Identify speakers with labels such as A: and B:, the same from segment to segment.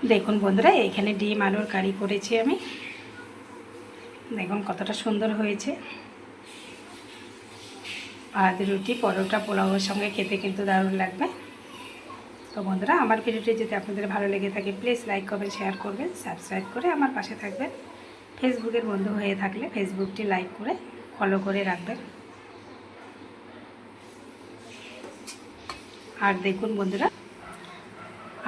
A: দেখুন বন্ধুরা, এখানে ডিম আলুর কারি করেছি আমি। দেখুন কতটা সুন্দর হয়েছে। ভাত, রুটি, পরোটা, পোলাওয়ের সঙ্গে খেতে কিন্তু দারুণ লাগবে। তো বন্ধুরা, আমার ভিডিওটি যদি আপনাদের ভালো লেগে থাকে প্লিজ লাইক করবেন, শেয়ার করবেন, সাবস্ক্রাইব করে আমার পাশে থাকবেন। ফেসবুকের বন্ধু হয়ে থাকলে ফেসবুকটি লাইক করে ফলো করে রাখবেন। আর দেখুন বন্ধুরা,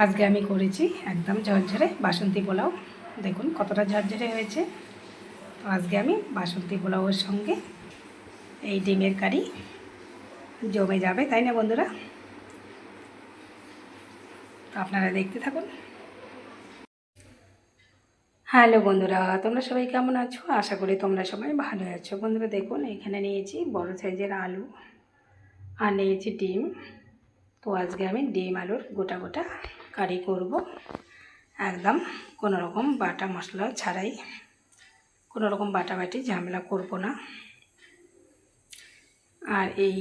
A: আজকে আমি করেছি একদম ঝরঝরে বাসন্তী পোলাও। দেখুন কতটা ঝরঝরে হয়েছে। তো আজকে আমি বাসন্তী পোলাওয়ের সঙ্গে এই ডিমের কারি জমে যাবে, তাই না বন্ধুরা? তো আপনারা দেখতে থাকুন। হ্যালো বন্ধুরা, তোমরা সবাই কেমন আছো? আশা করি তোমরা সবাই ভালো আছো। বন্ধুরা দেখুন, এখানে নিয়েছি বড় সাইজের আলু আর নিয়েছি ডিম। তো আজকে আমি ডিম আলুর গোটা গোটা কারি করব, একদম কোনো রকম বাটা মশলা ছাড়াই, কোনো রকম বাটাবাটি ঝামেলা করব না। আর এই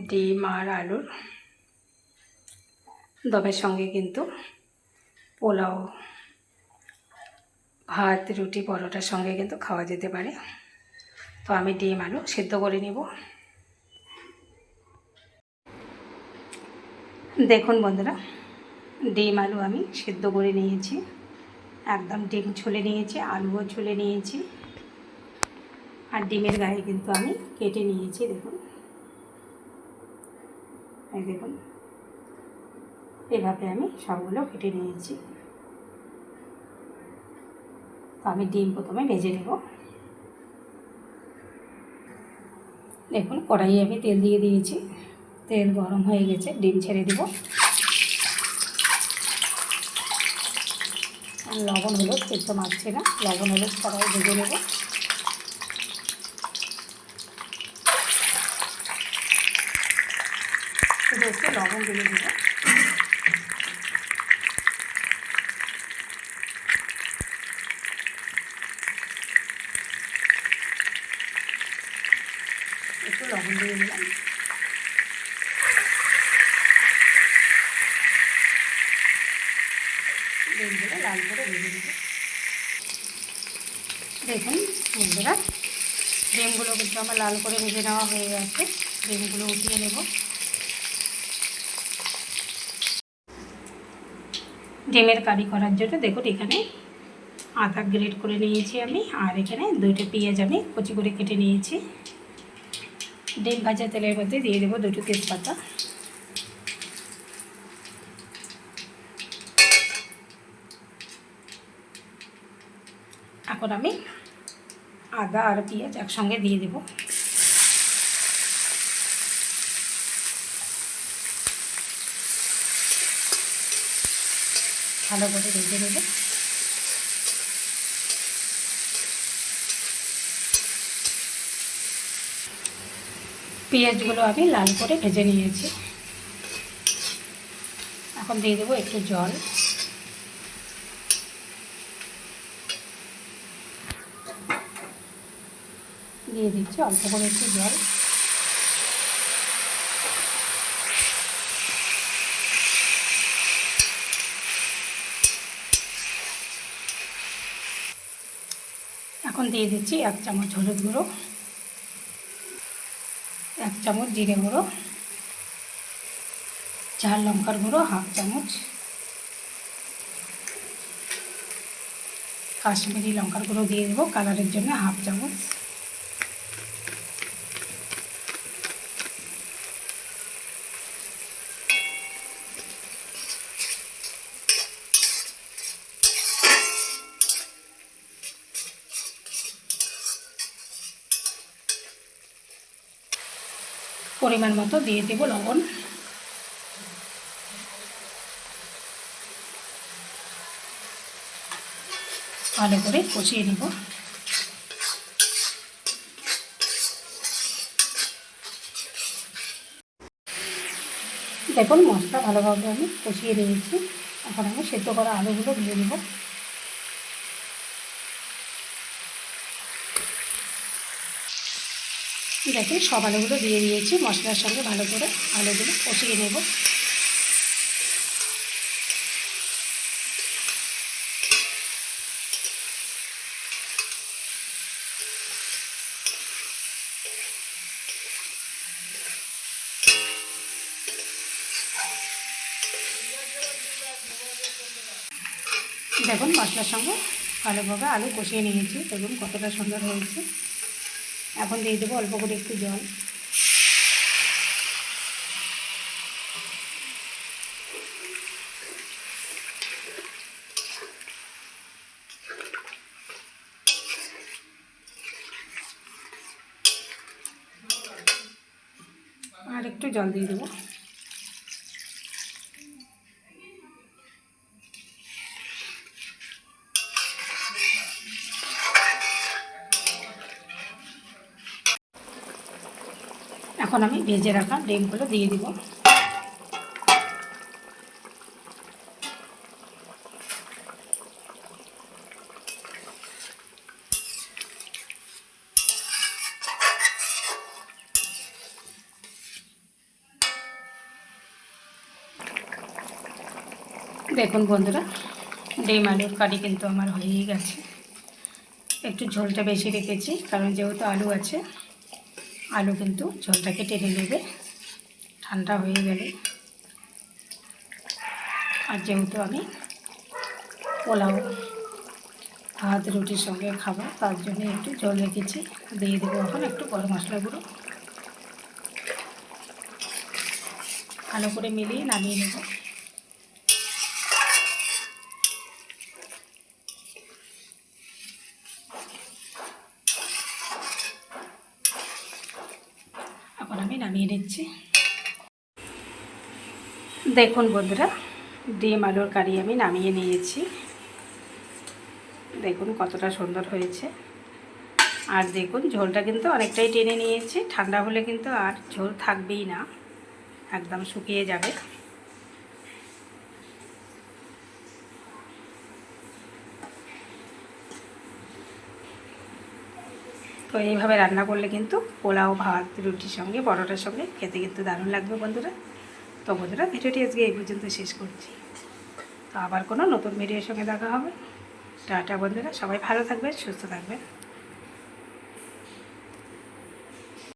A: ডিম আর আলুর দমের সঙ্গে কিন্তু পোলাও, ভাত, রুটি, পরোটার সঙ্গে কিন্তু খাওয়া যেতে পারে। তো আমি ডিম আলু সিদ্ধ করে নেব। দেখুন বন্ধুরা, ডিম আলু আমি সিদ্ধ করে নিয়েছি, একদম ডিম ছুলে নিয়েছি, আলুও ছুলে নিয়েছি। আর ডিমের গায়ে কিন্তু আমি কেটে নিয়েছি। দেখুন, এই দেখুন, এভাবে আমি সবগুলো কেটে নিয়েছি। তো আমি ডিম প্রথমে ভেজে নেব। দেখুন, কড়াইয়ে আমি তেল দিয়ে দিয়েছি, তেল গরম হয়ে গেছে, ডিম ছেড়ে দেব। লবণ হলুদ একটু মারছি না, লবণ হলুদ কড়াই ভেজে নেব। শুধু একটু লবণ দিয়ে দেব। একটু লবণ দিয়ে দিলাম। ডিমগুলো লাল করে ভেজে দেবো। দেখুন বন্ধুরা, ডিমগুলো কিন্তু আমার লাল করে ভেজে নেওয়া হয়ে গেছে। ডিমগুলো উঠিয়ে নেব। ডিমের কারি করার জন্য দেখুন, এখানে আদা গ্রেট করে নিয়েছি আমি, আর এখানে 2টো পেঁয়াজ আমি কুচি করে কেটে নিয়েছি। ডিম ভাজা তেলের মধ্যে দিয়ে দেবো 2টো তেজপাতা। এখন আমি আদা আর পেঁয়াজ একসঙ্গে দিয়ে দেব। ভালো করে ভেজে নেব। পেঁয়াজগুলো আমি লাল করে ভেজে নিয়েছি। এখন দিয়ে দেবো একটু জল। দিয়ে দিচ্ছি অল্প করে একটু জল। এখন দিয়ে দিচ্ছি 1 চামচ হলুদ গুঁড়ো, 1 চামচ জিরে গুঁড়ো, ঝাল লঙ্কার গুঁড়ো 1/2 চামচ, কাশ্মীরি লঙ্কার গুঁড়ো দিয়ে দেবো কালারের জন্য 1/2 চামচ। পরিমাণ মতো দিয়ে দেবো লবণ। ভালো করে কষিয়ে নেব। দেখুন মশলা ভালোভাবে আমি কষিয়ে নিয়েছি। এখন আমি সেদ্ধ করা আলুগুলো দিয়ে দেব। দেখুন সব আলুগুলো দিয়ে দিয়েছি, মশলার সঙ্গে ভালো করে আলুগুলো কষিয়ে নেব। দেখুন মশলার সঙ্গে ভালোভাবে আলু কষিয়ে নিয়েছি, দেখুন কতটা সুন্দর হয়েছে। এখন দিয়ে দেবো অল্প করে একটু জল। আর একটু জল দিয়ে দেবো। এখন আমি ভেজে রাখা ডিমগুলো দিয়ে দিব। দেখুন বন্ধুরা, ডিম আলুর কারি কিন্তু আমার হয়েই গেছে। একটু ঝোলটা বেশি রেখেছি, কারণ যেহেতু আলু আছে, আলু কিন্তু ঝোলটাকে টেনে নেবে ঠান্ডা হয়ে গেলে। আর যেহেতু আমি পোলাও ভাত রুটির সঙ্গে খাবো, তার জন্য একটু ঝোল রেখেছি। দিয়ে দেবো এখন একটু গরম মশলা গুঁড়ো। ভালো করে মিলিয়ে নামিয়ে নেব। এখন আমি নামিয়ে নিচ্ছি। দেখুন বন্ধুরা, ডিম আলুর কারি আমি নামিয়ে নিয়েছি। দেখুন কতটা সুন্দর হয়েছে। আর দেখুন ঝোলটা কিন্তু অনেকটাই টেনে নিয়েছে। ঠান্ডা হলে কিন্তু আর ঝোল থাকবেই না, একদম শুকিয়ে যাবে। তো এইভাবে রান্না করলে কিন্তু পোলাও ভাত রুটির সঙ্গে পরোটার সঙ্গে খেতে কিন্তু দারুণ লাগবে বন্ধুরা। তো বন্ধুরা, ভিডিওটি আজকে এই পর্যন্ত শেষ করছি। তো আবার কোনো নতুন ভিডিওর সঙ্গে দেখা হবে। টাটা বন্ধুরা, সবাই ভালো থাকবেন, সুস্থ থাকবেন।